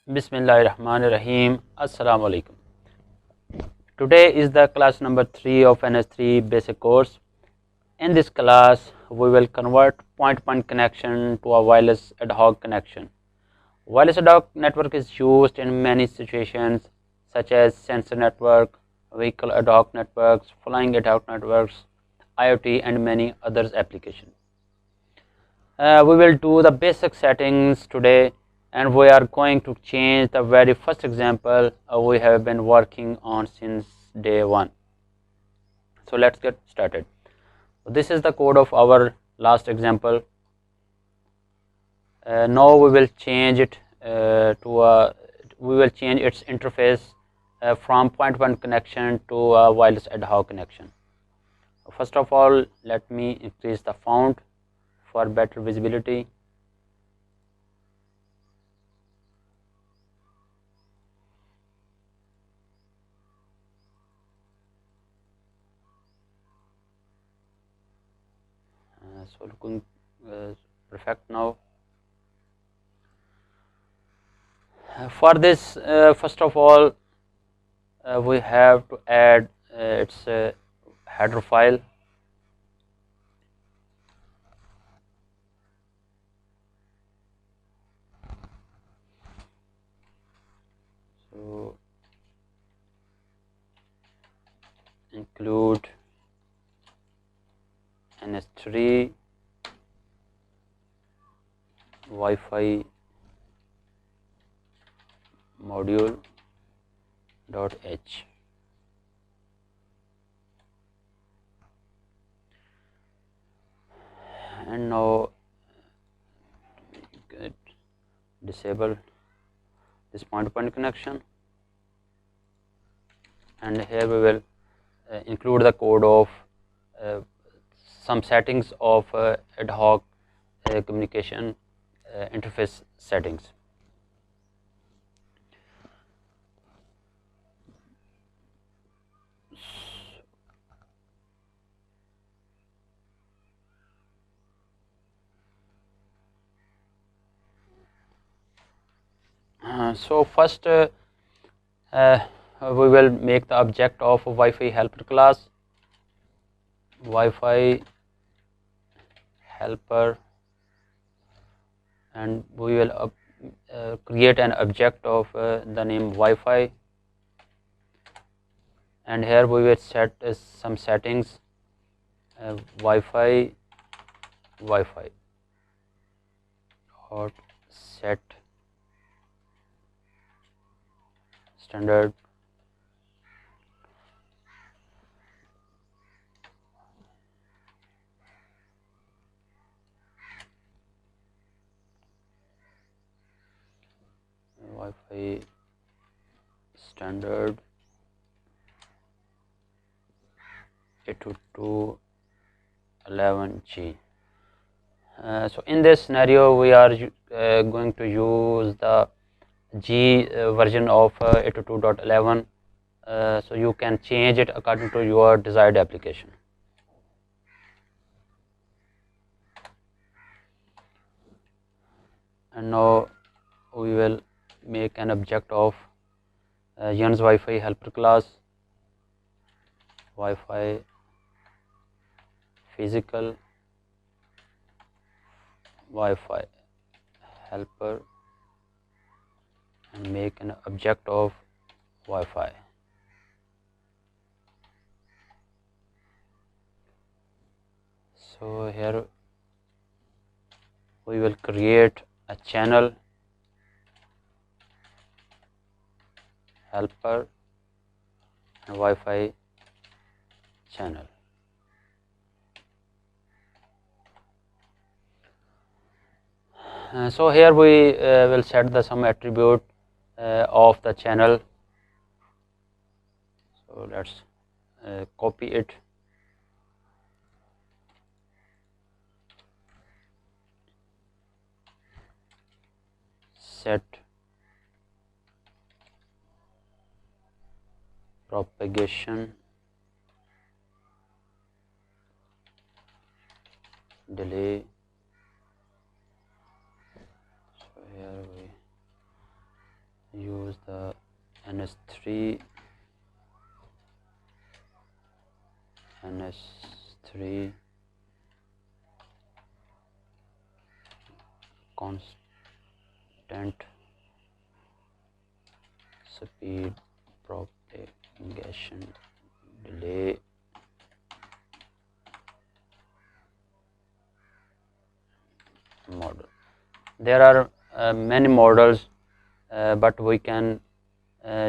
Bismillahirrahmanirrahim. Assalamu alaikum. Today is the class number 3 of NS3 basic course. In this class, we will convert point-to-point connection to a wireless ad hoc connection. Wireless ad hoc network is used in many situations such as sensor network, vehicle ad hoc networks, flying ad hoc networks, IoT and many others applications. We will do the basic settings today, and we are going to change the very first example we have been working on since day one. So let's get started. This is the code of our last example. Now we will change it we will change its interface from point-to-point connection to a wireless ad hoc connection. First of all, let me increase the font for better visibility. So looking perfect now. For this, first of all, we have to add its header file. So include NS3 Wi-Fi module.h. And now disable this point-to-point connection, and here we will include the code of some settings of ad hoc communication interface settings. So first we will make the object of a Wi-Fi helper class. Wi-Fi helper, and we will create an object of the name Wi-Fi, and here we will set some settings. Wi-Fi dot set standard Wi-Fi standard 802.11g. So in this scenario, we are going to use the G version of 802.11. So you can change it according to your desired application. And now we will make an object of Jans Wi-Fi helper class. Wi-Fi physical Wi-Fi helper, and make an object of Wi-Fi. So here we will create a channel helper and Wi-Fi channel. So here we will set the some attribute of the channel. So let's copy it. Set propagation delay. So here we use the NS3 constant speed propagation delay model. There are many models, but we can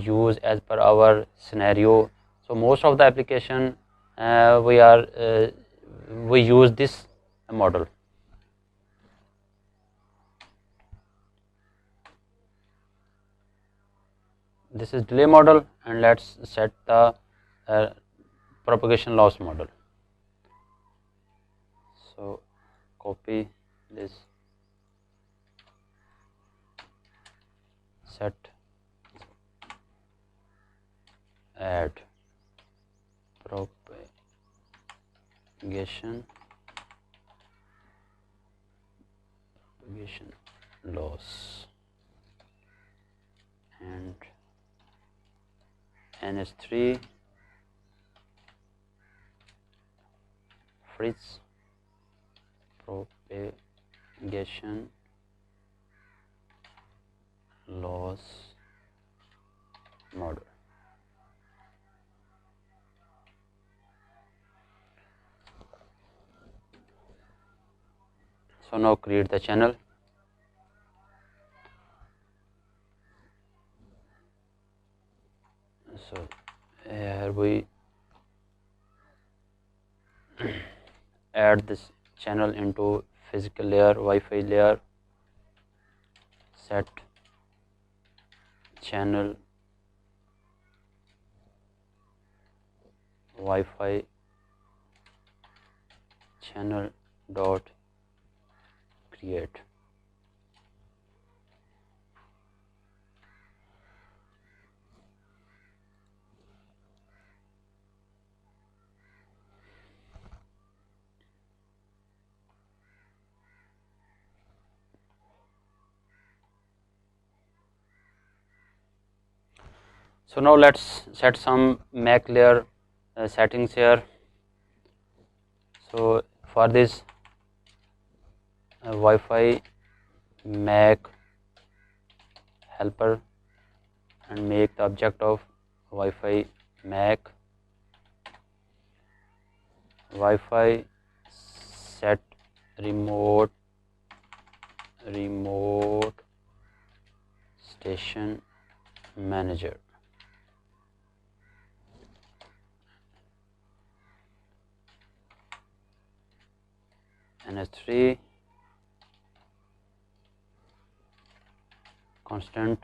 use as per our scenario. So most of the application we use this model. This is delay model, and let's set the propagation loss model. So copy this, set, add propagation loss and NS3 freeze propagation loss model. So now create the channel. So here we add this channel into physical layer, Wi-Fi layer, set channel Wi-Fi channel dot create. So now let's set some MAC layer settings here. So for this Wi-Fi MAC helper, and make the object of Wi-Fi MAC Wi-Fi set remote station manager. NS3 constant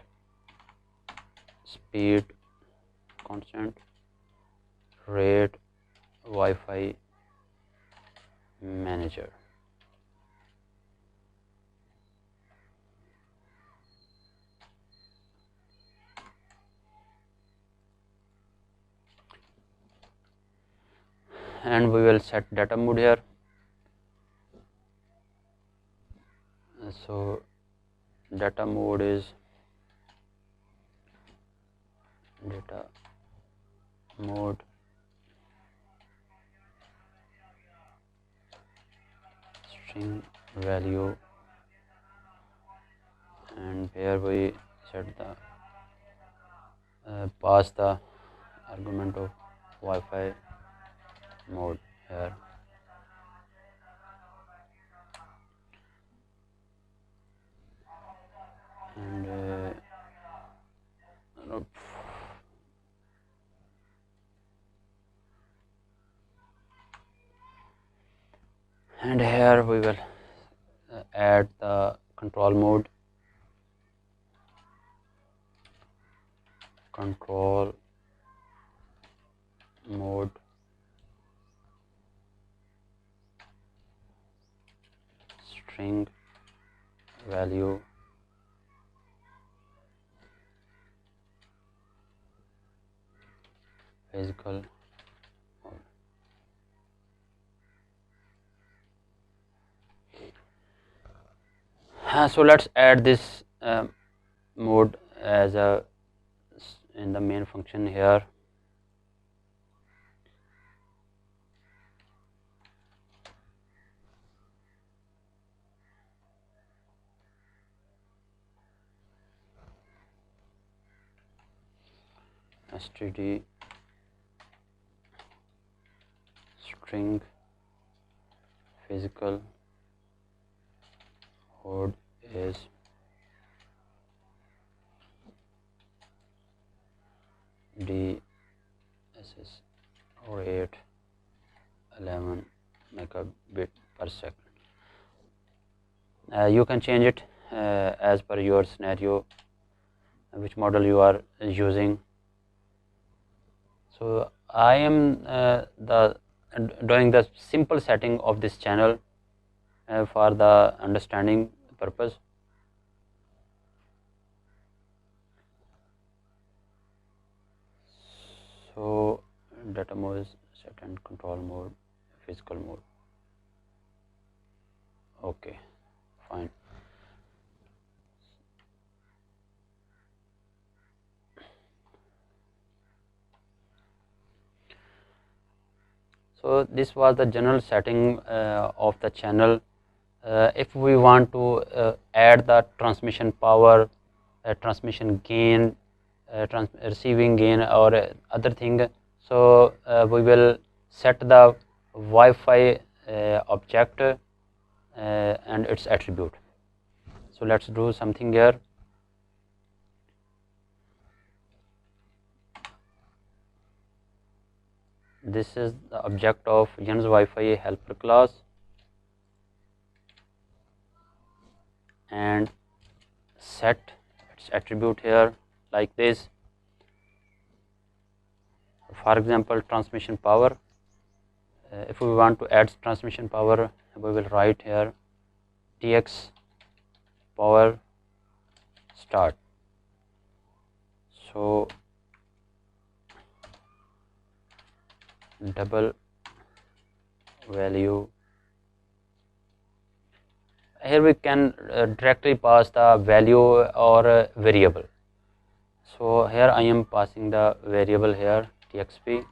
speed, constant rate Wi-Fi manager. And we will set data mode here. So data mode is data mode string value, and here we set the pass the argument of Wi-Fi mode here. And and here we will add the control mode, string value physical mode. So let's add this mode as a in the main function here. Std string physical mode is DSS 811 megabit per second. You can change it as per your scenario, which model you are using. So I am doing the simple setting of this channel for the understanding purpose. So data mode is set and control mode, physical mode. Okay, fine. So this was the general setting of the channel. If we want to add the transmission power, transmission gain, receiving gain, or other thing, so we will set the Wi-Fi object and its attribute. So let's do something here. This is the object of Jens Wi-Fi helper class, and set its attribute here like this. For example, transmission power. If we want to add transmission power, we will write here TX power start. So double value. Here we can directly pass the value or variable. So here I am passing the variable here txp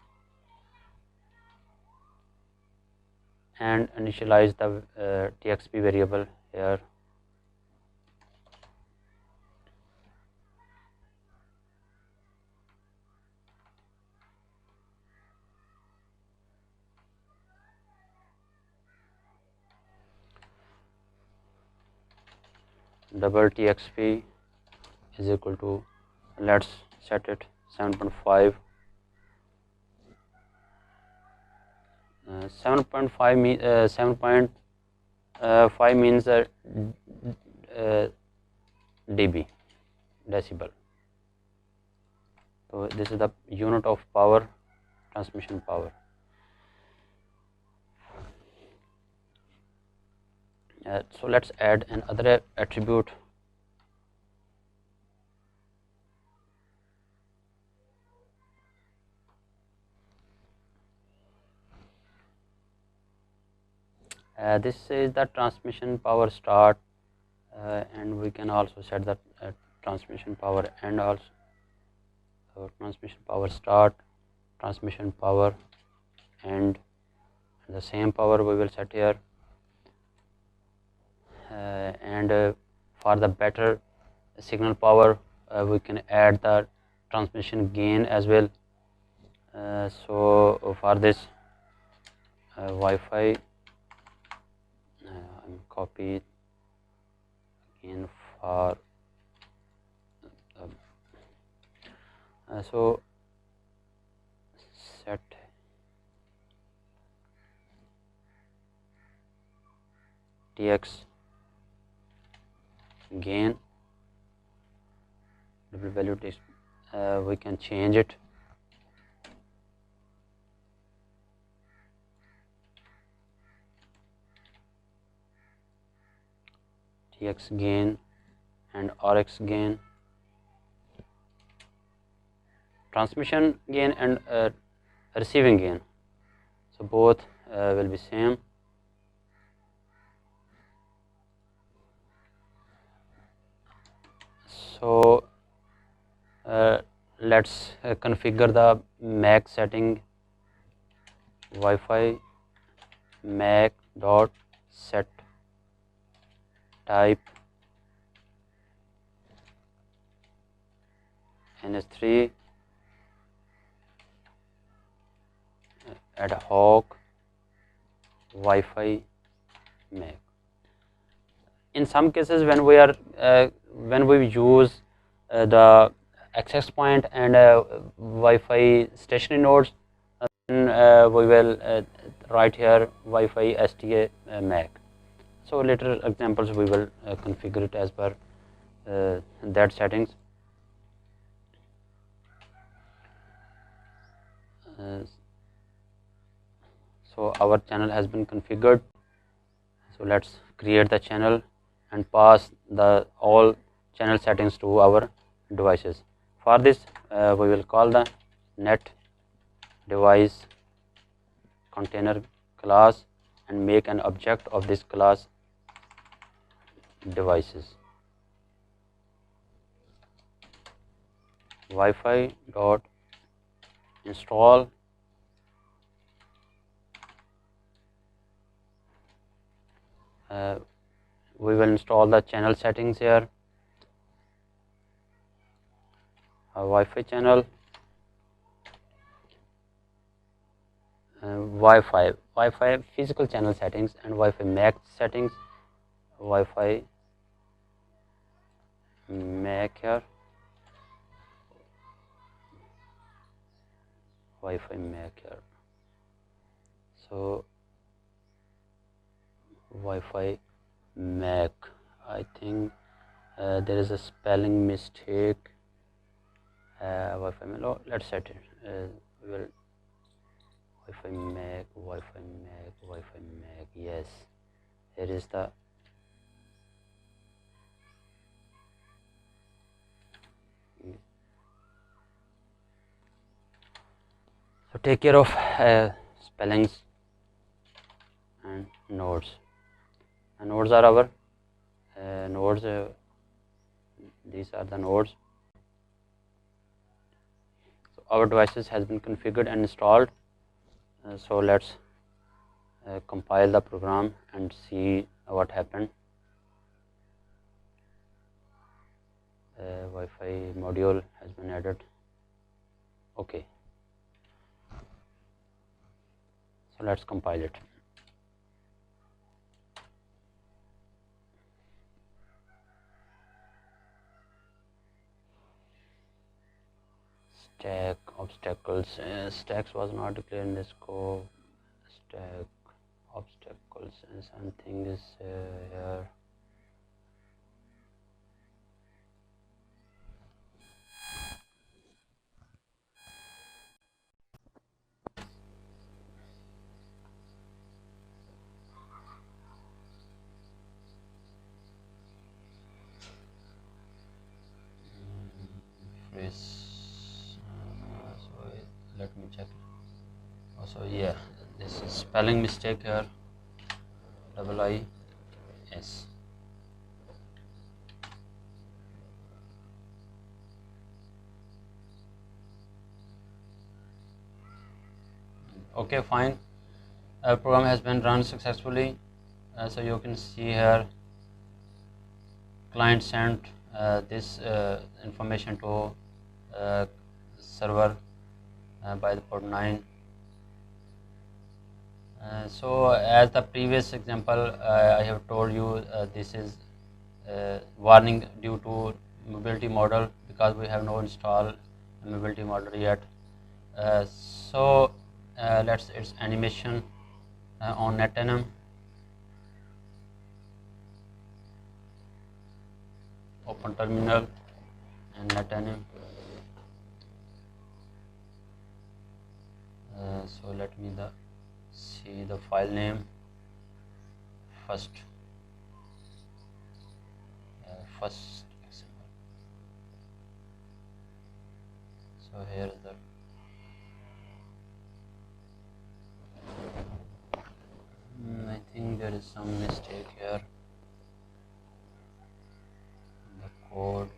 and initialize the txp variable here. Double txp is equal to, let's set it 7.5. 7.5 means dB, decibel. So this is the unit of power, transmission power. So let's add another attribute. This is the transmission power start, and we can also set the transmission power end also. So transmission power start, transmission power end, and the same power we will set here. And for the better signal power, we can add the transmission gain as well. So for this Wi-Fi, copy again for so set tx gain double value text, we can change it. Tx gain and Rx gain, transmission gain and receiving gain, so both will be same. So let's configure the MAC setting. Wi-Fi MAC dot set type NS3 ad hoc Wi-Fi MAC. In some cases, when we use the access point and Wi-Fi stationary nodes, then we will write here Wi-Fi STA MAC. So later examples we will configure it as per that settings. So our channel has been configured. So let's create the channel and pass the all channel settings to our devices. For this we will call the net device container class and make an object of this class devices. Wi-Fi dot install we will install the channel settings here. Wi-Fi channel, Wi-Fi physical channel settings and Wi-Fi MAC settings. Wi-Fi MAC here. Wi-Fi MAC here. So Wi-Fi MAC. I think there is a spelling mistake. Wi-Fi MAC. Oh, let's set it. We will Wi-Fi MAC, Wi-Fi MAC, Wi-Fi MAC. Yes, here is the so take care of spellings and nodes. And nodes are our nodes. These are the nodes. So our devices has been configured and installed. So let's compile the program and see what happened. Wi-Fi module has been added. Okay. So let's compile it. Stack obstacles. Stacks was not declared in the scope. Stack obstacles and something is here. So let me check. Also, yeah, this is spelling mistake here. IIS. Okay, fine. Program has been run successfully. So you can see here, client sent this information to server by the port 9. So as the previous example I have told you, this is warning due to mobility model because we have no install mobility model yet. So let's its animation on NetNM. Open terminal and NetNM. So let me see the file name first. First XML. So here is the I think there is some mistake here. The code.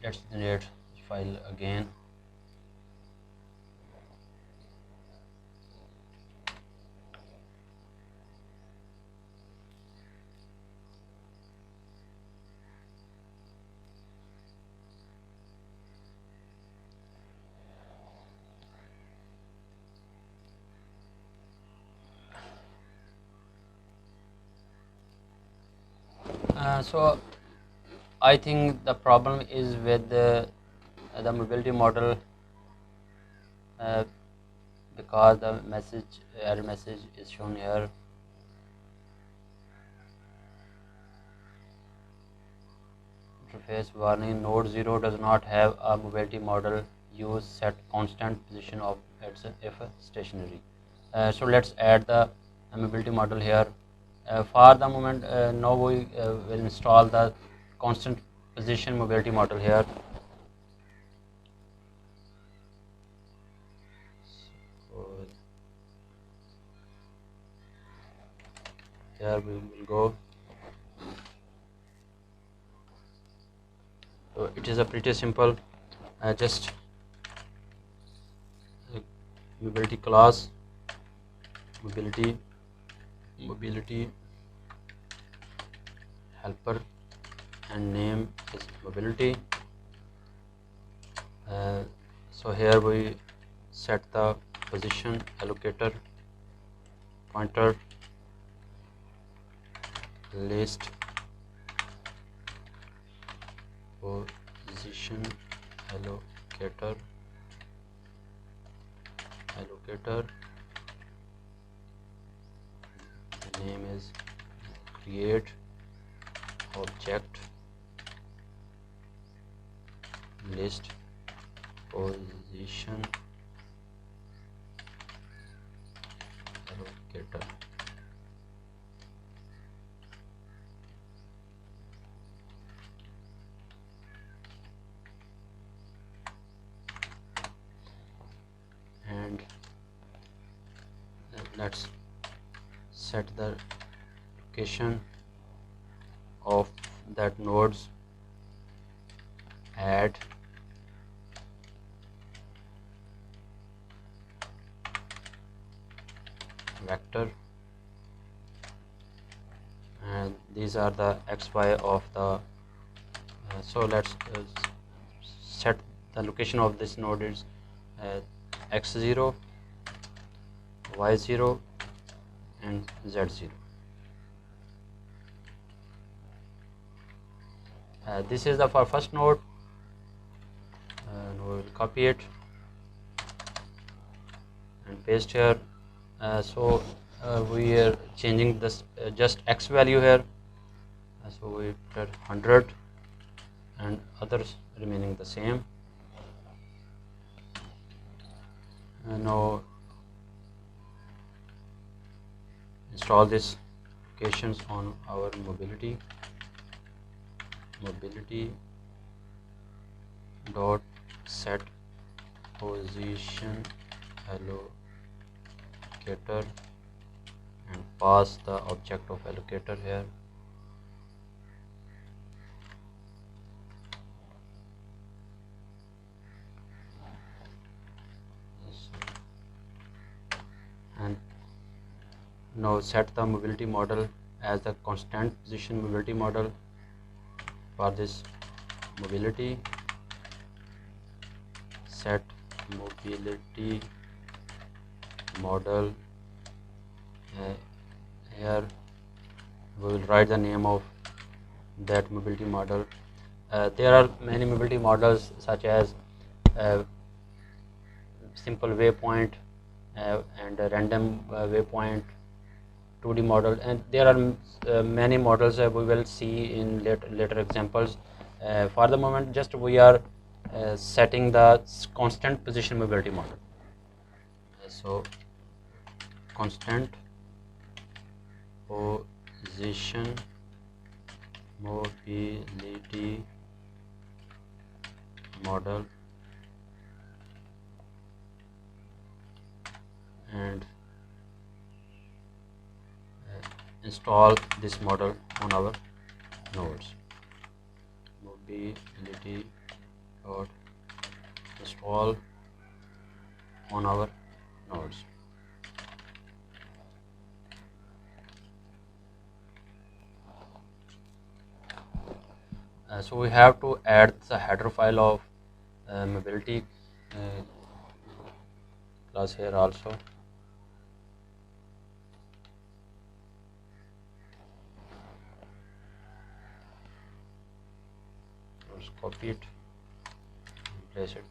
let's generate file again. So I think the problem is with the mobility model, uh, because the error message is shown here. Interface warning: node 0 does not have a mobility model. Use set constant position of its if stationary. So let's add the mobility model here. For the moment, now we will install the constant position mobility model here. So here we will go. So it is a pretty simple, just mobility class, mobility helper, and name is mobility. So here we set the position allocator pointer list position allocator the name is create object list position allocator. And let's set the location of that nodes, add vector, and these are the xy of the so let's set the location of this node is x0, y0 and z0. This is the for first node, and we will copy it and paste here. So we are changing this just x value here, so we put 100 and others remaining the same. Now install this locations on our mobility dot set position allocator and pass the object of allocator here. And now set the mobility model as the constant position mobility model for this mobility. Set mobility model, here we will write the name of that mobility model. There are many mobility models such as simple waypoint and a random waypoint, 2D model, and there are many models we will see in later examples. For the moment, just we are setting the constant position mobility model. So constant position mobility model, and install this model on our nodes. lt dot install on our nodes. So we have to add the header file of mobility class here also. Let's copy it and place it.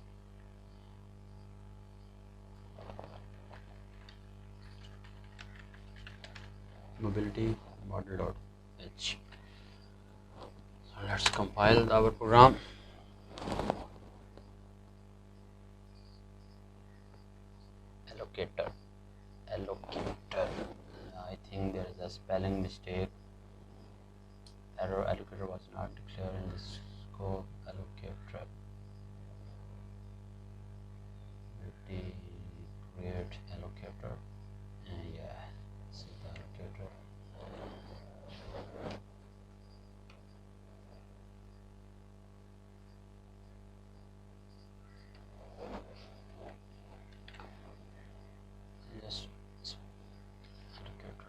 Mobility model.h. So let's compile our program. Allocator. I think there is a spelling mistake. Error allocator was not declared in the scope. Allocator. Create allocator. Yeah, this is the allocator. Yes, allocator.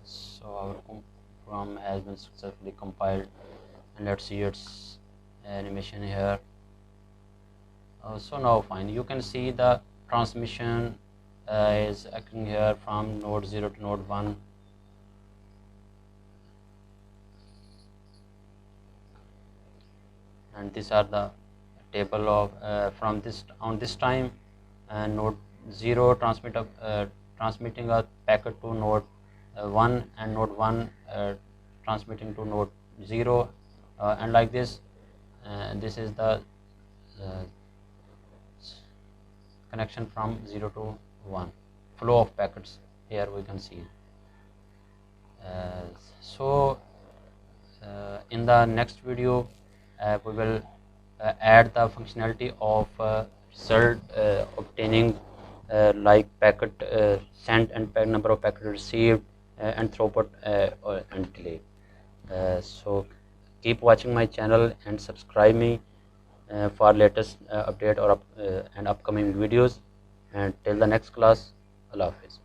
So our program has been successfully compiled, and let's see its animation here. So now fine, you can see the transmission is occurring here from node 0 to node 1. And these are the table of from this on this time, and node 0 transmitting a packet to node 1, and node 1 transmitting to node 0, and like this. This is the connection from 0 to 1, flow of packets here we can see. In the next video we will add the functionality of result obtaining, like packet sent and number of packets received, and throughput and delay. So keep watching my channel and subscribe me for latest update or and upcoming videos, and till the next class, Allah Hafiz.